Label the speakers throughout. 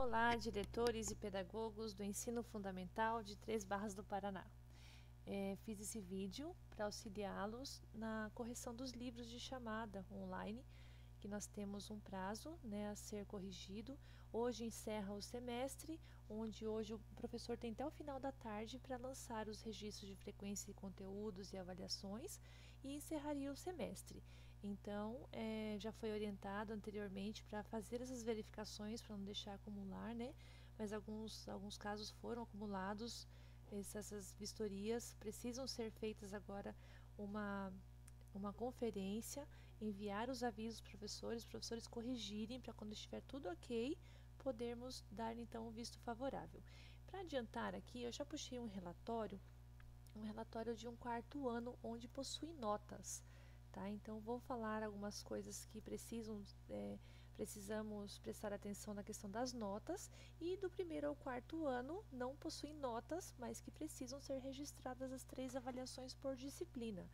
Speaker 1: Olá, diretores e pedagogos do Ensino Fundamental de Três Barras do Paraná. Fiz esse vídeo para auxiliá-los na correção dos livros de chamada online, que nós temos um prazo, né, a ser corrigido. Hoje encerra o semestre, onde hoje o professor tem até o final da tarde para lançar os registros de frequência e conteúdos e avaliações, e encerraria o semestre. Então, já foi orientado anteriormente para fazer essas verificações, para não deixar acumular, né? Mas alguns casos foram acumulados. Essas vistorias precisam ser feitas agora uma conferência, enviar os avisos para os professores corrigirem, para quando estiver tudo ok, podermos dar então um visto favorável. Para adiantar aqui, eu já puxei um relatório de um quarto ano, onde possui notas. Tá? Então, vou falar algumas coisas que precisamos prestar atenção na questão das notas, e do primeiro ao quarto ano não possuem notas, mas que precisam ser registradas as 3 avaliações por disciplina.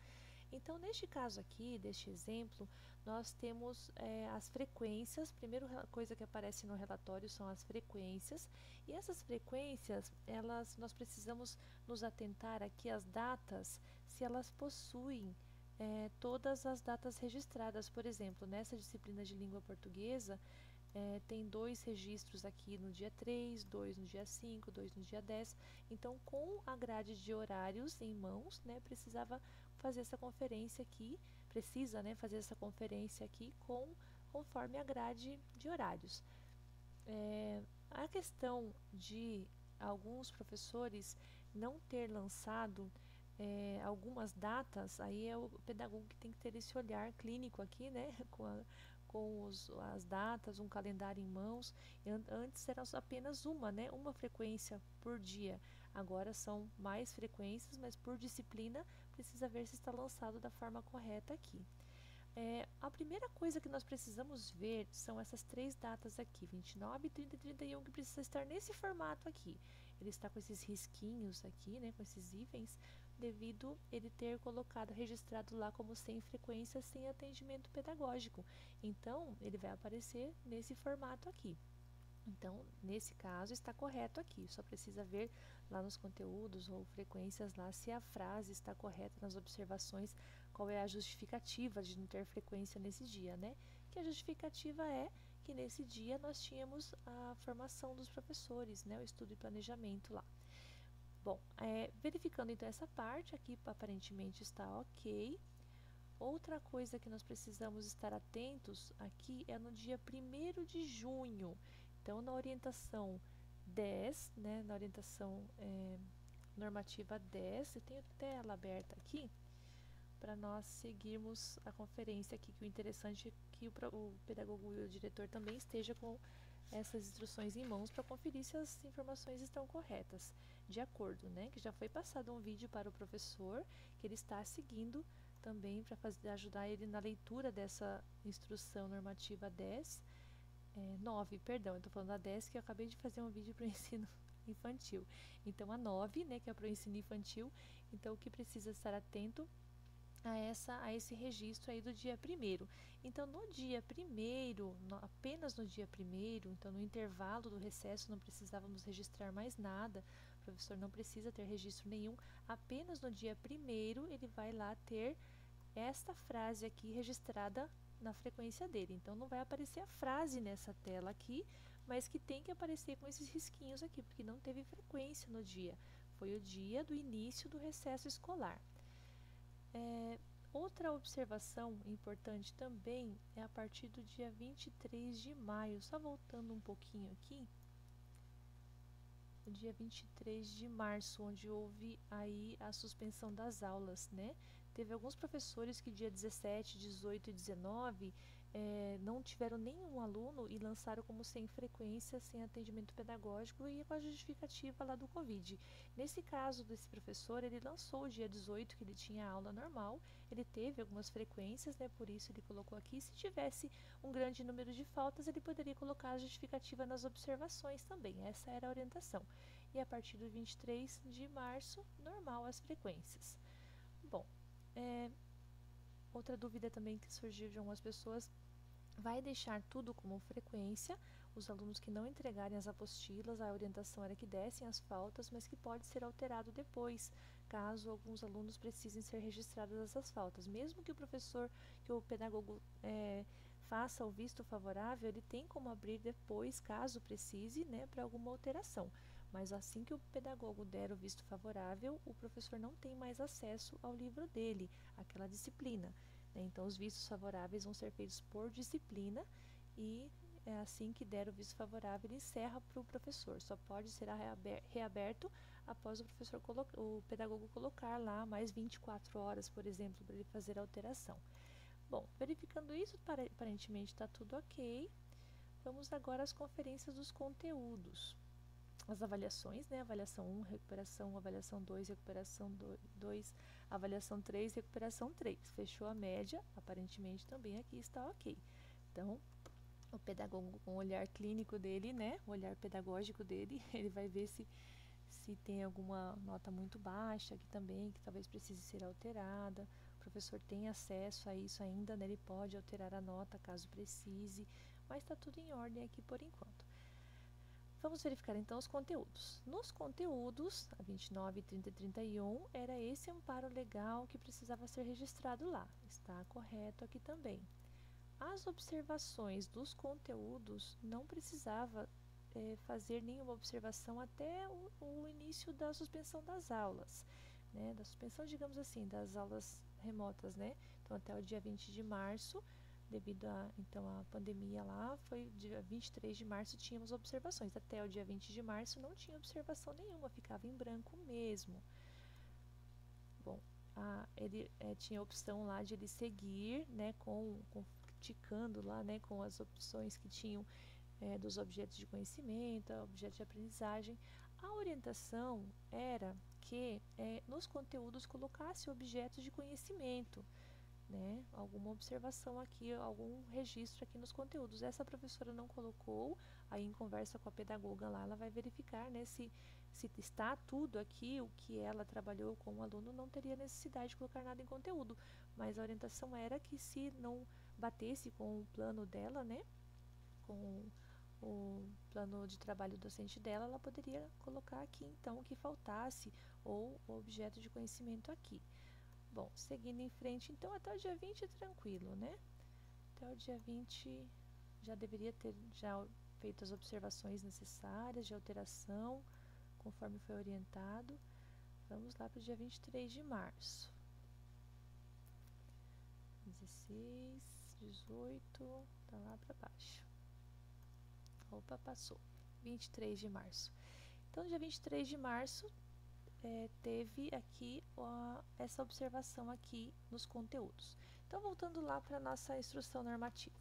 Speaker 1: Então, neste caso aqui, deste exemplo, nós temos as frequências. Primeira coisa que aparece no relatório são as frequências, e essas frequências, nós precisamos nos atentar aqui às datas, se elas possuem todas as datas registradas. Por exemplo, nessa disciplina de língua portuguesa, tem 2 registros aqui no dia 3, 2 no dia 5, 2 no dia 10. Então, com a grade de horários em mãos, né, precisava fazer essa conferência aqui, fazer essa conferência aqui conforme a grade de horários. A questão de alguns professores não ter lançado algumas datas, aí é o pedagogo que tem que ter esse olhar clínico aqui, né, com as datas, um calendário em mãos. Antes era apenas uma frequência por dia. Agora são mais frequências, mas por disciplina precisa ver se está lançado da forma correta aqui. A primeira coisa que nós precisamos ver são essas 3 datas aqui, 29, 30 e 31, que precisa estar nesse formato aqui. Ele está com esses risquinhos aqui, né, com esses hífens, devido ele ter registrado lá como sem frequência, sem atendimento pedagógico. Então, ele vai aparecer nesse formato aqui. Então, nesse caso, está correto aqui. Só precisa ver lá nos conteúdos ou frequências lá se a frase está correta nas observações, qual é a justificativa de não ter frequência nesse dia, né? Que a justificativa é que nesse dia nós tínhamos a formação dos professores, né? O estudo e planejamento lá. Bom, verificando então essa parte aqui, aparentemente está ok. Outra coisa que nós precisamos estar atentos aqui é no dia 1º de junho. Então, na orientação 10, né, na orientação normativa 10, eu tenho até ela aberta aqui, para nós seguirmos a conferência aqui, que o interessante é que o pedagogo e o diretor também esteja com essas instruções em mãos para conferir se as informações estão corretas, de acordo, né, que já foi passado um vídeo para o professor, que ele está seguindo também para ajudar ele na leitura dessa instrução normativa 10, 9, perdão, eu estou falando da 10, que eu acabei de fazer um vídeo para o ensino infantil. Então, a 9, né, que é para o ensino infantil. Então, o que precisa estar atento a esse registro aí do dia 1º. Então, no dia 1º, apenas no dia 1º, então no intervalo do recesso não precisávamos registrar mais nada, o professor não precisa ter registro nenhum, apenas no dia 1º ele vai lá ter esta frase aqui registrada na frequência dele. Então, não vai aparecer a frase nessa tela aqui, mas que tem que aparecer com esses risquinhos aqui, porque não teve frequência no dia. Foi o dia do início do recesso escolar. Outra observação importante também é a partir do dia 23 de maio. Só voltando um pouquinho aqui. O dia 23 de março, onde houve aí a suspensão das aulas, né? Teve alguns professores que dia 17, 18 e 19 não tiveram nenhum aluno e lançaram como sem frequência, sem atendimento pedagógico e com a justificativa lá do Covid. Nesse caso desse professor, ele lançou o dia 18, que ele tinha aula normal, ele teve algumas frequências, né? Por isso ele colocou aqui. Se tivesse um grande número de faltas, ele poderia colocar a justificativa nas observações também. Essa era a orientação. E a partir do 23 de março, normal as frequências. Bom, outra dúvida também que surgiu de algumas pessoas: vai deixar tudo como frequência Os alunos que não entregarem as apostilas, a orientação era que dessem as faltas, mas que pode ser alterado depois, caso alguns alunos precisem ser registradas essas faltas. Mesmo que o pedagogo faça o visto favorável, ele tem como abrir depois, caso precise, né, para alguma alteração. Mas assim que o pedagogo der o visto favorável, o professor não tem mais acesso ao livro dele, àquela disciplina, né? Então, os vistos favoráveis vão ser feitos por disciplina e assim que der o visto favorável, ele encerra para o professor. Só pode ser reaberto após o pedagogo colocar lá mais 24 horas, por exemplo, para ele fazer a alteração. Bom, verificando isso, aparentemente está tudo ok. Vamos agora às conferências dos conteúdos. As avaliações, né? Avaliação 1, recuperação, avaliação 2, recuperação 2, avaliação 3, recuperação 3. Fechou a média, aparentemente também aqui está ok. Então, o pedagogo, com o olhar clínico dele, né? O olhar pedagógico dele, ele vai ver se tem alguma nota muito baixa aqui também, que talvez precise ser alterada. O professor tem acesso a isso ainda, né? Ele pode alterar a nota caso precise, mas está tudo em ordem aqui por enquanto. Vamos verificar então os conteúdos. Nos conteúdos, a 29, 30 e 31, era esse amparo legal que precisava ser registrado lá. Está correto aqui também. As observações dos conteúdos não precisava fazer nenhuma observação até o início da suspensão das aulas, né? Da suspensão, digamos assim, das aulas remotas, né? Então, até o dia 20 de março, devido à pandemia lá, foi dia 23 de março tínhamos observações. Até o dia 20 de março não tinha observação nenhuma, ficava em branco mesmo. Bom, ele tinha a opção lá de ele seguir, né, ticando lá, né, com as opções que tinham dos objetos de conhecimento, objetos de aprendizagem. A orientação era que nos conteúdos colocasse objetos de conhecimento, né? Alguma observação aqui, algum registro aqui nos conteúdos. Essa professora não colocou, aí em conversa com a pedagoga lá, ela vai verificar, né, se está tudo aqui, o que ela trabalhou com o aluno, não teria necessidade de colocar nada em conteúdo. Mas a orientação era que se não batesse com o plano dela, né, com o plano de trabalho docente dela, ela poderia colocar aqui então o que faltasse ou o objeto de conhecimento aqui. Bom, seguindo em frente, então até o dia 20 é tranquilo, né? Até o dia 20 já deveria ter feito as observações necessárias de alteração, conforme foi orientado. Vamos lá para o dia 23 de março. 16, 18, tá lá para baixo. Opa, passou. 23 de março. Então, dia 23 de março, teve aqui essa observação aqui nos conteúdos. Então, voltando lá para a nossa instrução normativa.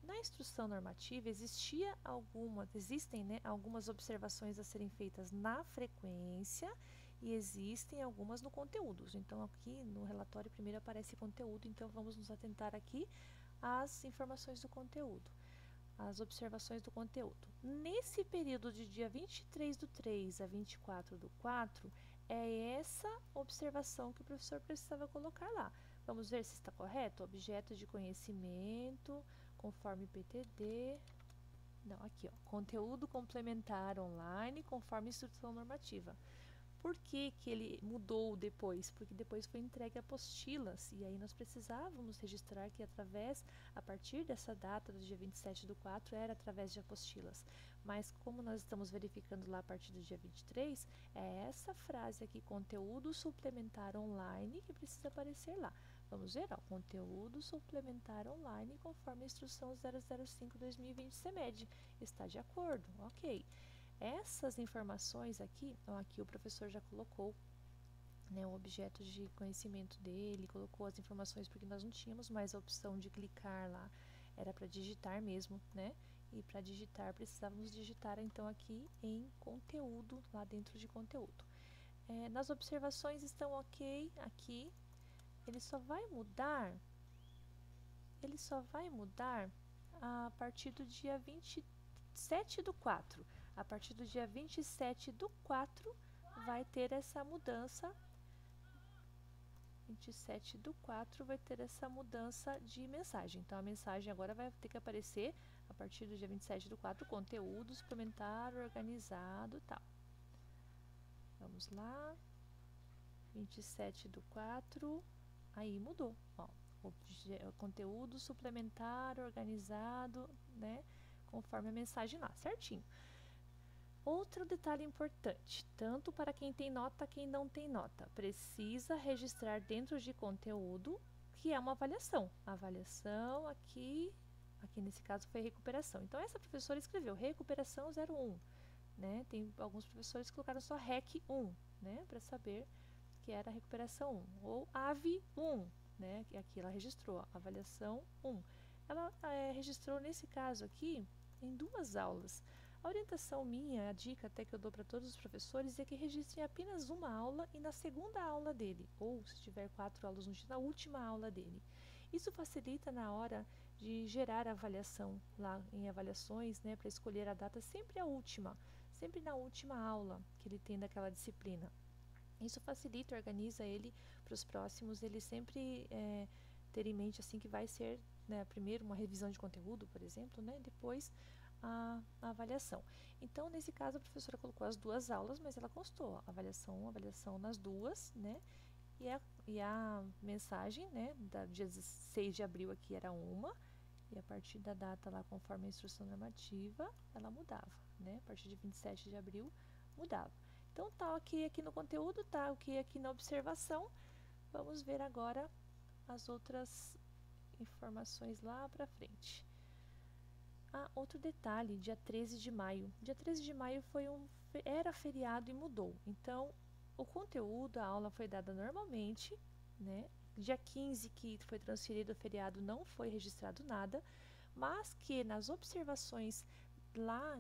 Speaker 1: Na instrução normativa, existem, né, algumas observações a serem feitas na frequência e existem algumas no conteúdo. Então, aqui no relatório primeiro aparece conteúdo, então vamos nos atentar aqui às informações do conteúdo, as observações do conteúdo. Nesse período de dia 23 do 3 a 24 do 4, é essa observação que o professor precisava colocar lá. Vamos ver se está correto? Objeto de conhecimento, conforme PTD. Não, aqui, ó. Conteúdo complementar online, conforme instrução normativa. Por que ele mudou depois? Porque depois foi entregue apostilas, e aí nós precisávamos registrar que a partir dessa data, do dia 27 do 4, era através de apostilas. Mas como nós estamos verificando lá a partir do dia 23, é essa frase aqui, conteúdo suplementar online, que precisa aparecer lá. Vamos ver, ó, conteúdo suplementar online, conforme a instrução 005/2020 CEMED. Está de acordo, ok. Essas informações aqui, ó, aqui o professor já colocou, né, o objeto de conhecimento dele, colocou as informações porque nós não tínhamos mais a opção de clicar lá, era para digitar mesmo, né? E para digitar precisávamos digitar então aqui em conteúdo, lá dentro de conteúdo. Nas observações estão ok aqui, ele só vai mudar a partir do dia 27 do 4. A partir do dia 27 do 4 vai ter essa mudança. 27 do 4 vai ter essa mudança de mensagem. Então, a mensagem agora vai ter que aparecer A partir do dia 27/4, conteúdo suplementar organizado, tal. Vamos lá. 27/4, aí mudou, ó. O conteúdo suplementar organizado, né, conforme a mensagem lá, certinho. Outro detalhe importante, tanto para quem tem nota, quem não tem nota, precisa registrar dentro de conteúdo que é uma avaliação. A avaliação aqui nesse caso foi recuperação. Então essa professora escreveu recuperação 01, né? Tem alguns professores que colocaram só REC 1, né, para saber que era a recuperação 1, ou AVE 1, né, que aqui ela registrou, a avaliação 1. Ela registrou nesse caso aqui em 2 aulas. A orientação minha, a dica até que eu dou para todos os professores é que registrem apenas uma aula e na segunda aula dele, ou se tiver 4 aulas no dia, na última aula dele. Isso facilita na hora de gerar a avaliação lá em avaliações, né, para escolher a data sempre a última, sempre na última aula que ele tem daquela disciplina. Isso facilita, organiza ele para os próximos, ele sempre ter em mente assim que vai ser, né, primeiro uma revisão de conteúdo, por exemplo, né, depois a avaliação. Então, nesse caso, a professora colocou as 2 aulas, mas ela constou a avaliação nas 2, né, e a mensagem, né, da dia 16 de abril aqui era uma, e a partir da data lá, conforme a instrução normativa, ela mudava, né, a partir de 27 de abril mudava. Então, tá aqui no conteúdo, tá aqui na observação. Vamos ver agora as outras informações lá para frente. Outro detalhe, dia 13 de maio. Dia 13 de maio era feriado e mudou. Então, o conteúdo, a aula foi dada normalmente, né? Dia 15 que foi transferido o feriado não foi registrado nada, mas que nas observações lá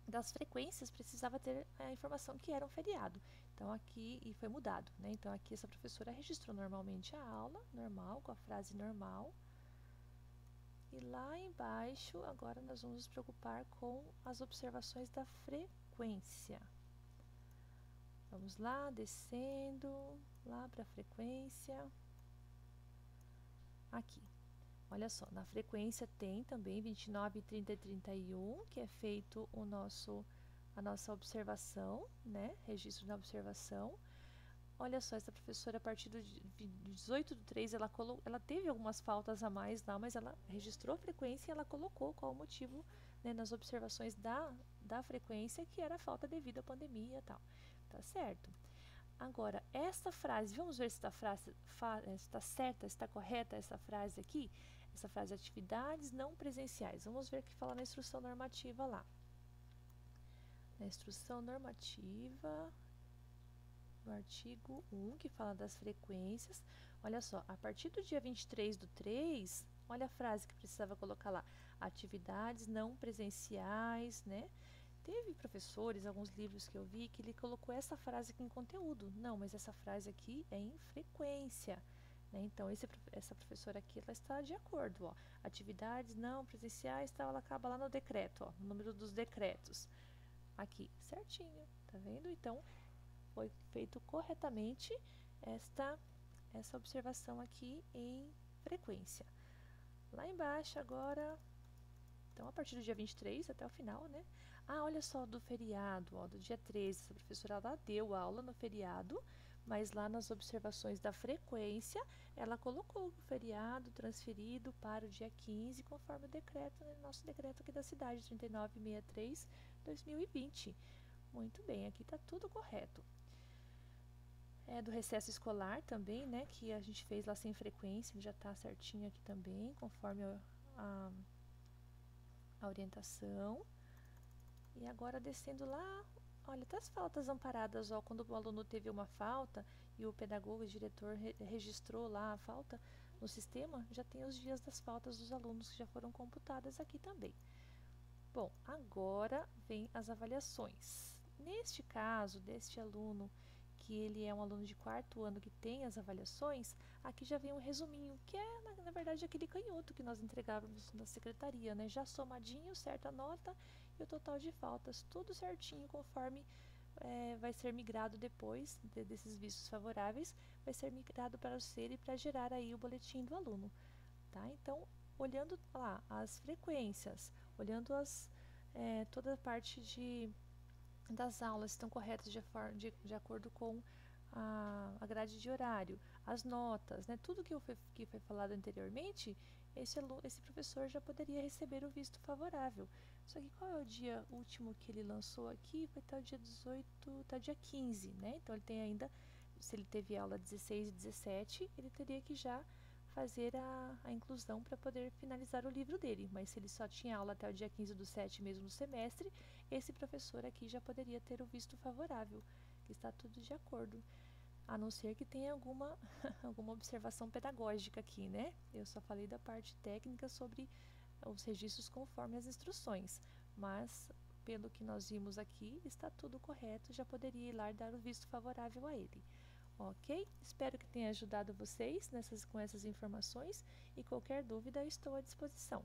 Speaker 1: das frequências precisava ter a informação que era um feriado. Então aqui, e foi mudado, né? Então aqui essa professora registrou normalmente a aula, normal, com a frase normal. E lá embaixo, agora nós vamos nos preocupar com as observações da frequência. Vamos lá, descendo, lá para a frequência. Aqui. Olha só, na frequência tem também 29, 30 e 31, que é feito a nossa observação, né? Registro da observação. Olha só, essa professora, a partir do 18/3, ela teve algumas faltas a mais lá, mas ela registrou a frequência e ela colocou qual o motivo, né, nas observações da frequência, que era a falta devido à pandemia e tal. Tá certo? Agora, essa frase, vamos ver se está certa, se está correta essa frase aqui. Essa frase, atividades não presenciais. Vamos ver o que fala na instrução normativa lá. Na instrução normativa, no artigo 1, que fala das frequências, olha só, a partir do dia 23/3, olha a frase que precisava colocar lá. Atividades não presenciais, né? Teve professores, alguns livros que eu vi, que ele colocou essa frase aqui em conteúdo. Não, mas essa frase aqui é em frequência. Né? Então, essa professora aqui, ela está de acordo. Ó. Atividades não presenciais, tal, ela acaba lá no decreto, ó, no número dos decretos. Aqui, certinho, tá vendo? Então, foi feito corretamente essa observação aqui em frequência. Lá embaixo, agora, então, a partir do dia 23 até o final, né? Olha só, do feriado, ó, do dia 13, essa professora lá deu aula no feriado, mas lá nas observações da frequência, ela colocou o feriado transferido para o dia 15, conforme o decreto, né, nosso decreto aqui da cidade, 3963/2020. Muito bem, aqui está tudo correto. Do recesso escolar também, né, que a gente fez lá sem frequência, já está certinho aqui também, conforme a orientação. E agora descendo lá, olha, tá as faltas amparadas, ó, quando o aluno teve uma falta e o pedagogo e o diretor registrou lá a falta no sistema, já tem os dias das faltas dos alunos que já foram computadas aqui também. Bom, agora vem as avaliações. Neste caso, deste aluno, que ele é um aluno de 4º ano que tem as avaliações, aqui já vem um resuminho, que é, na verdade, aquele canhoto que nós entregávamos na secretaria, né? Já somadinho, certa nota e o total de faltas, tudo certinho, conforme vai ser migrado depois desses vistos favoráveis, vai ser migrado para o SER e para gerar aí o boletim do aluno, tá? Então, olhando lá as frequências, olhando toda a parte das aulas estão corretas de acordo com a grade de horário, as notas, né? Tudo que foi falado anteriormente, esse professor já poderia receber o visto favorável. Só que qual é o dia último que ele lançou aqui? Vai estar o dia 18, tá o dia 15, né? Então ele tem ainda, se ele teve aula 16 e 17, ele teria que já fazer a inclusão para poder finalizar o livro dele. Mas se ele só tinha aula até o dia 15 do 7 mesmo no semestre, esse professor aqui já poderia ter o visto favorável, que está tudo de acordo. A não ser que tenha alguma, alguma observação pedagógica aqui, né? Eu só falei da parte técnica sobre os registros conforme as instruções, mas pelo que nós vimos aqui, está tudo correto, já poderia ir lá dar o visto favorável a ele. Ok? Espero que tenha ajudado vocês com essas informações e qualquer dúvida eu estou à disposição.